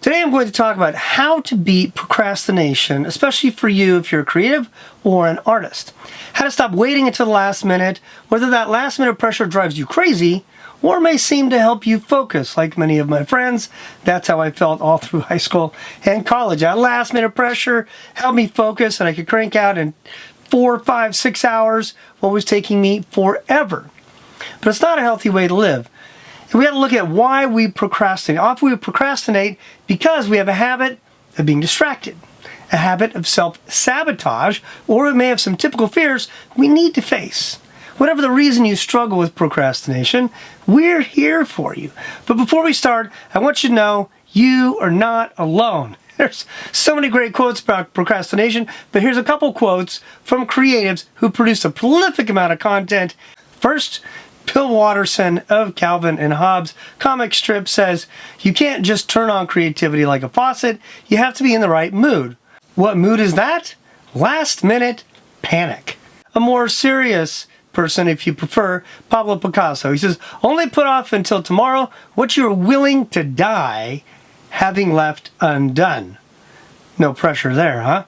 Today I'm going to talk about how to beat procrastination, especially for you if you're a creative or an artist. How to stop waiting until the last minute, whether that last minute pressure drives you crazy or may seem to help you focus. Like many of my friends, that's how I felt all through high school and college. That last minute pressure helped me focus, and I could crank out in 4, 5, 6 hours what was taking me forever. But it's not a healthy way to live. And we have to look at why we procrastinate. Often we procrastinate because we have a habit of being distracted, a habit of self-sabotage, or we may have some typical fears we need to face. Whatever the reason you struggle with procrastination, we're here for you. But before we start, I want you to know you are not alone. There's so many great quotes about procrastination, but here's a couple quotes from creatives who produce a prolific amount of content. First, Bill Watterson of Calvin and Hobbes comic strip says, "You can't just turn on creativity like a faucet, you have to be in the right mood." What mood is that? Last minute panic. A more serious person, if you prefer, Pablo Picasso. He says, "Only put off until tomorrow what you're willing to die having left undone." No pressure there, huh?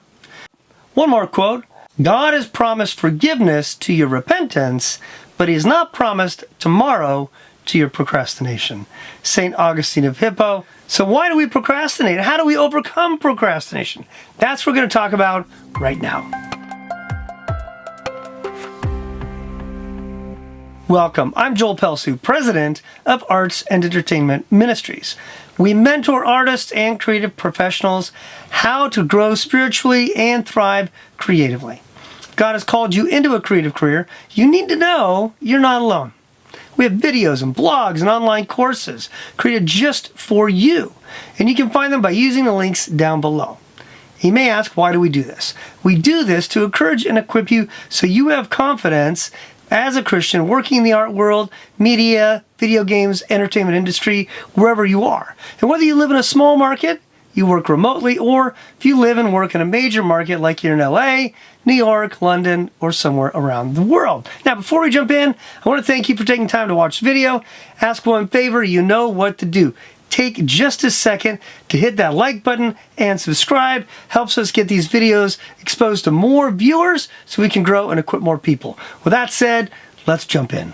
One more quote. "God has promised forgiveness to your repentance, but he has not promised tomorrow to your procrastination." St. Augustine of Hippo. So why do we procrastinate? How do we overcome procrastination? That's what we're going to talk about right now. Welcome. I'm Joel Pelsu, President of Arts and Entertainment Ministries. We mentor artists and creative professionals how to grow spiritually and thrive creatively. God has called you into a creative career, you need to know you're not alone. We have videos and blogs and online courses created just for you, and you can find them by using the links down below. You may ask, why do we do this? We do this to encourage and equip you so you have confidence as a Christian working in the art world, media, video games, entertainment industry, wherever you are. And whether you live in a small market, you work remotely, or if you live and work in a major market like you're in LA, New York, London, or somewhere around the world. Now, before we jump in, I want to thank you for taking time to watch the video. Ask one favor, you know what to do. Take just a second to hit that like button and subscribe. Helps us get these videos exposed to more viewers so we can grow and equip more people. With that said, let's jump in.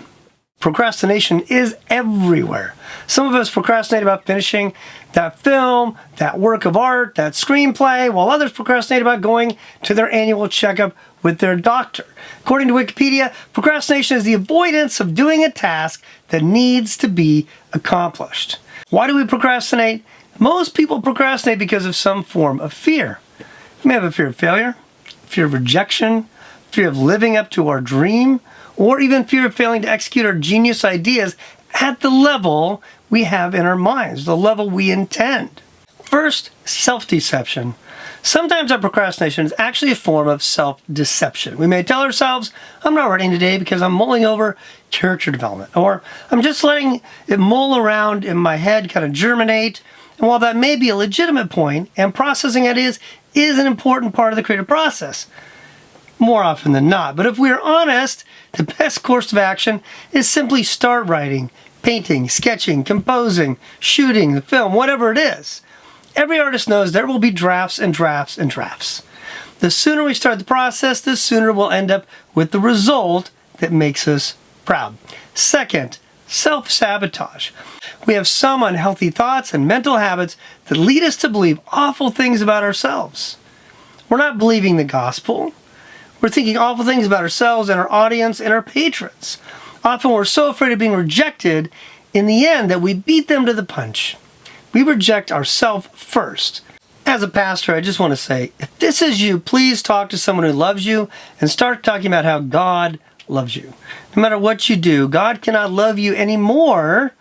Procrastination is everywhere. Some of us procrastinate about finishing that film, that work of art, that screenplay, while others procrastinate about going to their annual checkup with their doctor. According to Wikipedia, procrastination is the avoidance of doing a task that needs to be accomplished. Why do we procrastinate? Most people procrastinate because of some form of fear. We may have a fear of failure, fear of rejection, fear of living up to our dream, or even fear of failing to execute our genius ideas at the level we have in our minds, the level we intend. First, self-deception. Sometimes our procrastination is actually a form of self-deception. We may tell ourselves, "I'm not writing today because I'm mulling over character development," or "I'm just letting it mull around in my head, kind of germinate." And while that may be a legitimate point, and processing ideas is an important part of the creative process, more often than not. But if we're honest, the best course of action is simply start writing, painting, sketching, composing, shooting the film, whatever it is. Every artist knows there will be drafts and drafts and drafts. The sooner we start the process, the sooner we'll end up with the result that makes us proud. Second, self-sabotage. We have some unhealthy thoughts and mental habits that lead us to believe awful things about ourselves. We're not believing the gospel. We're thinking awful things about ourselves and our audience and our patrons. Often we're so afraid of being rejected in the end that we beat them to the punch. We reject ourselves first. As a pastor, I just want to say, if this is you, please talk to someone who loves you and start talking about how God loves you. No matter what you do, God cannot love you any more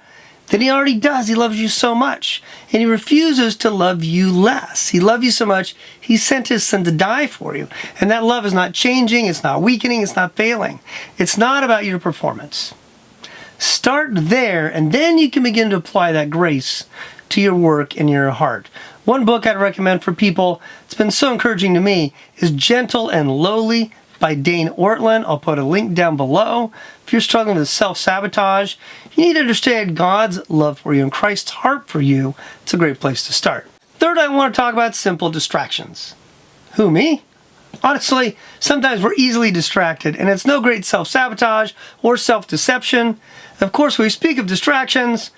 than he already does. He loves you so much, and he refuses to love you less. He loved you so much, he sent his son to die for you. And that love is not changing, it's not weakening, it's not failing. It's not about your performance. Start there, and then you can begin to apply that grace to your work and your heart. One book I'd recommend for people, it's been so encouraging to me, is Gentle and Lowly by Dane Ortlund. I'll put a link down below. If you're struggling with self-sabotage, you need to understand God's love for you and Christ's heart for you. It's a great place to start. Third, I want to talk about simple distractions. Who, me? Honestly, sometimes we're easily distracted, and it's no great self-sabotage or self-deception. Of course, when we speak of distractions,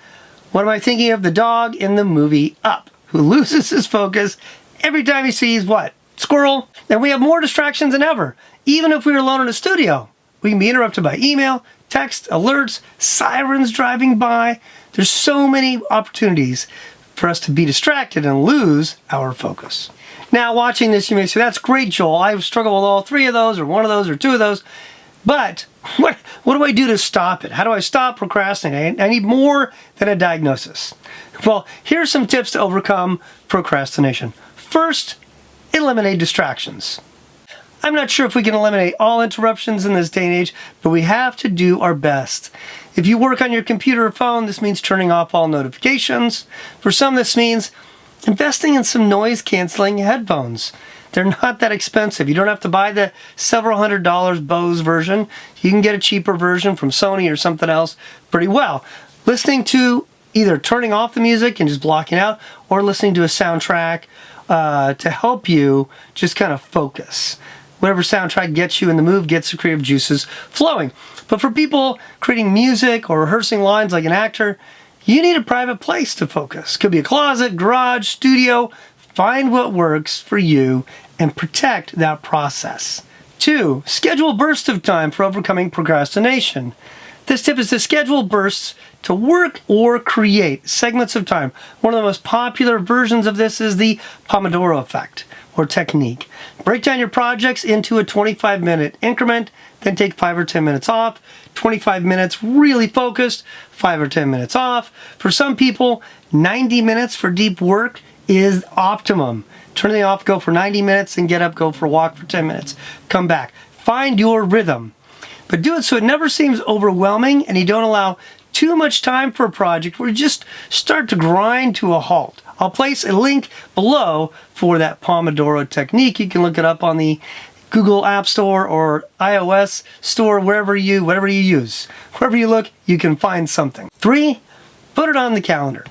what am I thinking of? The dog in the movie Up, who loses his focus every time he sees what? Squirrel. And we have more distractions than ever. Even if we were alone in a studio, we can be interrupted by email, text, alerts, sirens driving by. There's so many opportunities for us to be distracted and lose our focus. Now, watching this, you may say, that's great, Joel. I struggle with all three of those, or one of those, or two of those. But what do I do to stop it? How do I stop procrastinating? I need more than a diagnosis. Well, here's some tips to overcome procrastination. First, eliminate distractions. I'm not sure if we can eliminate all interruptions in this day and age, but we have to do our best. If you work on your computer or phone, this means turning off all notifications. For some, this means investing in some noise-canceling headphones. They're not that expensive. You don't have to buy the several $100 Bose version. You can get a cheaper version from Sony or something else pretty well. Listening to either turning off the music and just blocking out, or listening to a soundtrack to help you just kind of focus. Whatever soundtrack gets you in the mood, gets the creative juices flowing. But for people creating music or rehearsing lines like an actor, you need a private place to focus. Could be a closet, garage, studio. Find what works for you and protect that process. 2, schedule bursts of time for overcoming procrastination. This tip is to schedule bursts to work or create segments of time. One of the most popular versions of this is the Pomodoro effect or technique. Break down your projects into a 25-minute increment, then take 5 or 10 minutes off. 25 minutes really focused, 5 or 10 minutes off. For some people, 90 minutes for deep work is optimum. Turn it off, go for 90 minutes, and get up, go for a walk for 10 minutes. Come back. Find your rhythm. But do it so it never seems overwhelming and you don't allow too much time for a project where you just start to grind to a halt. I'll place a link below for that Pomodoro technique. You can look it up on the Google App Store or iOS Store, whatever you use. Wherever you look, you can find something. 3, put it on the calendar.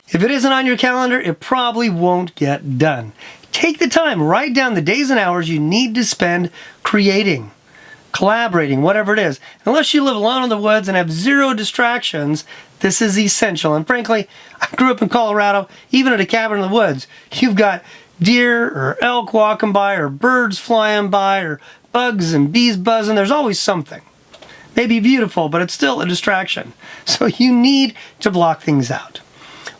If it isn't on your calendar, it probably won't get done. Take the time, write down the days and hours you need to spend creating, collaborating, whatever it is. Unless you live alone in the woods and have zero distractions, this is essential. And frankly, I grew up in Colorado, even at a cabin in the woods. You've got deer or elk walking by, or birds flying by, or bugs and bees buzzing. There's always something. Maybe beautiful, but it's still a distraction. So you need to block things out.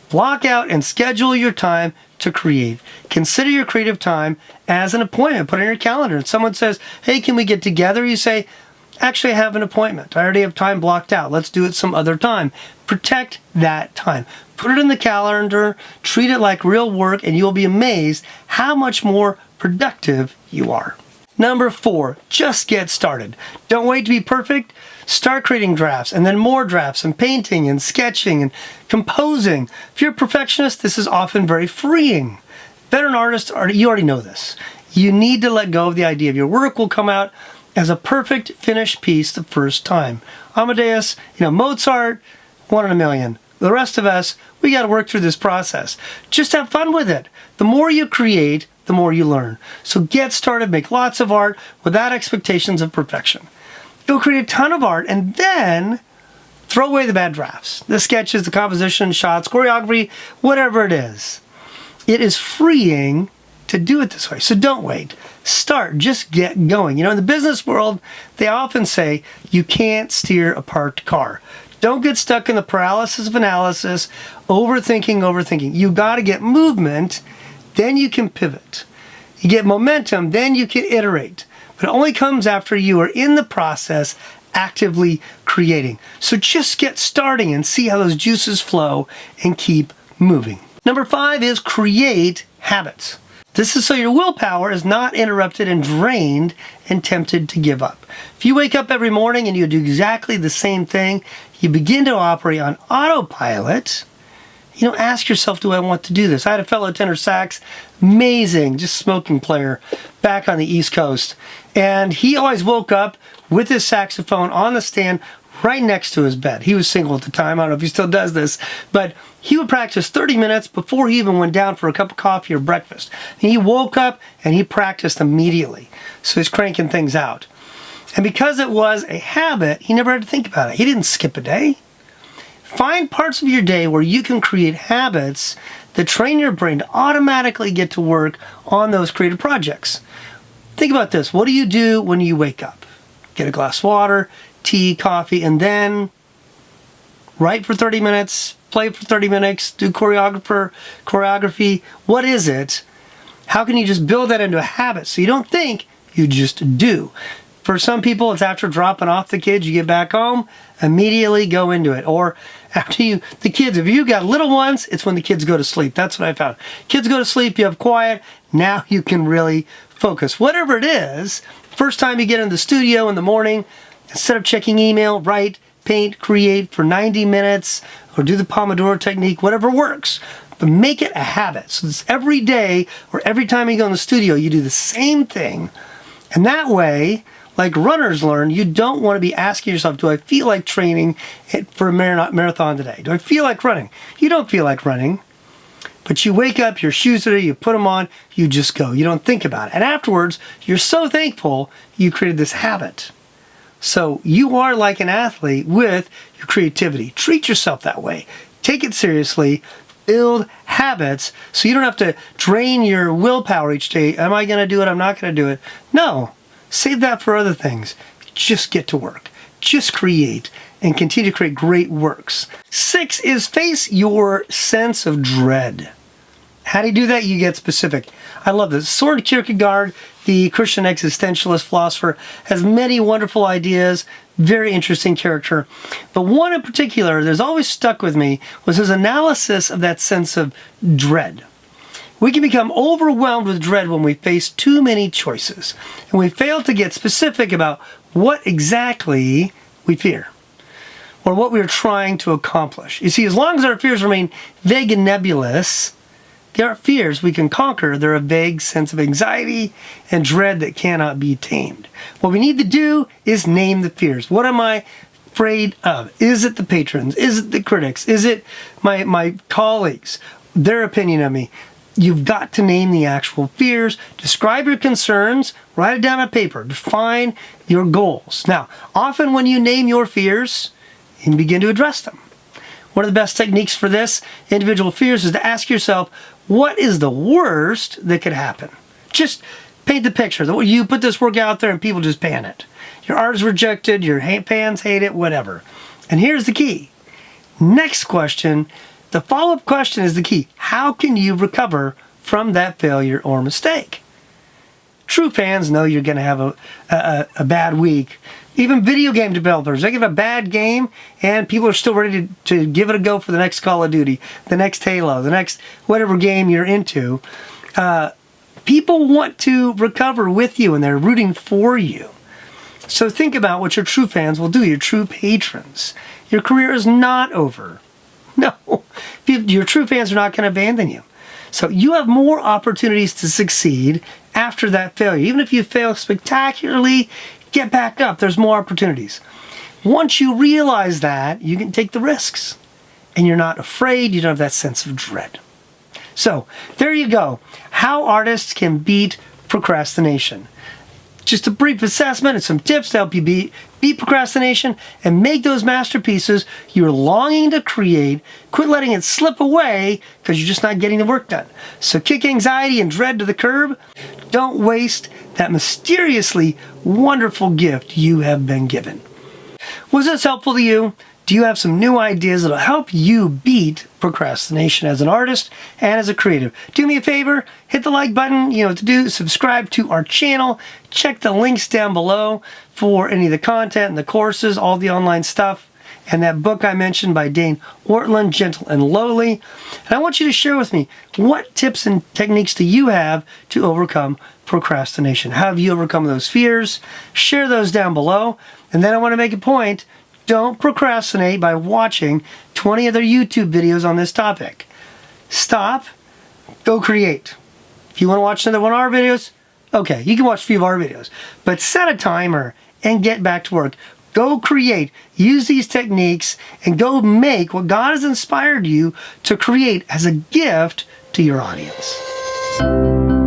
Block out and schedule your time to create. Consider your creative time as an appointment. Put it on your calendar. And someone says, hey, can we get together? You say, actually, I have an appointment. I already have time blocked out. Let's do it some other time. Protect that time. Put it in the calendar. Treat it like real work, and you'll be amazed how much more productive you are. Number 4, just get started. Don't wait to be perfect. Start creating drafts, and then more drafts, and painting, and sketching, and composing. If you're a perfectionist, this is often very freeing. Veteran artists, you already know this. You need to let go of the idea of your work will come out as a perfect finished piece the first time. Amadeus, Mozart, 1 in a million. The rest of us, we got to work through this process. Just have fun with it. The more you create, the more you learn. So get started, make lots of art without expectations of perfection. Go create a ton of art and then throw away the bad drafts. The sketches, the composition, shots, choreography, whatever it is. It is freeing to do it this way. So don't wait. Start. Just get going. In the business world, they often say you can't steer a parked car. Don't get stuck in the paralysis of analysis, overthinking. You got to get movement, then you can pivot. You get momentum, then you can iterate. But it only comes after you are in the process actively creating. So just get starting and see how those juices flow and keep moving. Number 5 is create habits. This is so your willpower is not interrupted and drained and tempted to give up. If you wake up every morning and you do exactly the same thing, you begin to operate on autopilot. Ask yourself, do I want to do this? I had a fellow tenor sax, amazing, just smoking player back on the East Coast. And he always woke up with his saxophone on the stand right next to his bed. He was single at the time. I don't know if he still does this, but He would practice 30 minutes before he even went down for a cup of coffee or breakfast. And he woke up and he practiced immediately. So he's cranking things out. And because it was a habit, he never had to think about it. He didn't skip a day. Find parts of your day where you can create habits that train your brain to automatically get to work on those creative projects. Think about this. What do you do when you wake up? Get a glass of water, tea, coffee, and then write for 30 minutes, play for 30 minutes, do choreography. What is it? How can you just build that into a habit so you don't think, you just do? For some people, it's after dropping off the kids, you get back home, immediately go into it. Or after the kids, if you got little ones, it's when the kids go to sleep. That's what I found. Kids go to sleep, you have quiet, now you can really focus. Whatever it is, first time you get in the studio in the morning, instead of checking email, write, paint, create for 90 minutes, or do the Pomodoro technique, whatever works. But make it a habit. So it's every day or every time you go in the studio, you do the same thing. And that way, like runners learn, you don't want to be asking yourself, do I feel like training for a marathon today? Do I feel like running? You don't feel like running. But you wake up, your shoes are there, you put them on, you just go. You don't think about it. And afterwards, you're so thankful you created this habit. So you are like an athlete with your creativity. Treat yourself that way. Take it seriously. Build habits so you don't have to drain your willpower each day. Am I going to do it? I'm not going to do it. No. Save that for other things. Just get to work. Just create and continue to create great works. 6 is face your sense of dread. How do you do that? You get specific. I love this. Søren Kierkegaard, the Christian existentialist philosopher, has many wonderful ideas, very interesting character. But one in particular that's always stuck with me was his analysis of that sense of dread. We can become overwhelmed with dread when we face too many choices, and we fail to get specific about what exactly we fear, or what we are trying to accomplish. You see, as long as our fears remain vague and nebulous, they aren't fears we can conquer. They're a vague sense of anxiety and dread that cannot be tamed. What we need to do is name the fears. What am I afraid of? Is it the patrons? Is it the critics? Is it my colleagues? Their opinion of me? You've got to name the actual fears, describe your concerns, write it down on paper, define your goals. Now, often when you name your fears, you can begin to address them. One of the best techniques for this, individual fears, is to ask yourself, what is the worst that could happen? Just paint the picture. You put this work out there and people just pan it. Your art is rejected, your fans hate it, whatever. And here's the key. Next question. The follow-up question is the key. How can you recover from that failure or mistake? True fans know you're going to have a bad week. Even video game developers, they give a bad game and people are still ready to give it a go for the next Call of Duty, the next Halo, the next whatever game you're into. People want to recover with you and they're rooting for you. So think about what your true fans will do, your true patrons. Your career is not over. No, your true fans are not going to abandon you. So you have more opportunities to succeed after that failure. Even if you fail spectacularly, get back up. There's more opportunities. Once you realize that, you can take the risks. And you're not afraid. You don't have that sense of dread. So there you go. How artists can beat procrastination. Just a brief assessment and some tips to help you beat procrastination and make those masterpieces you're longing to create. Quit letting it slip away because you're just not getting the work done. So kick anxiety and dread to the curb. Don't waste that mysteriously wonderful gift you have been given. Was this helpful to you? Do you have some new ideas that'll help you beat procrastination as an artist and as a creative? Do me a favor, hit the like button, you know what to do, subscribe to our channel, check the links down below for any of the content and the courses, all the online stuff, and that book I mentioned by Dane Ortland, Gentle and Lowly. And I want you to share with me, what tips and techniques do you have to overcome procrastination? How have you overcome those fears? Share those down below. And then I want to make a point. Don't procrastinate by watching 20 other YouTube videos on this topic. Stop, go create. If you want to watch another one of our videos, okay, you can watch a few of our videos. But set a timer and get back to work. Go create. Use these techniques and go make what God has inspired you to create as a gift to your audience.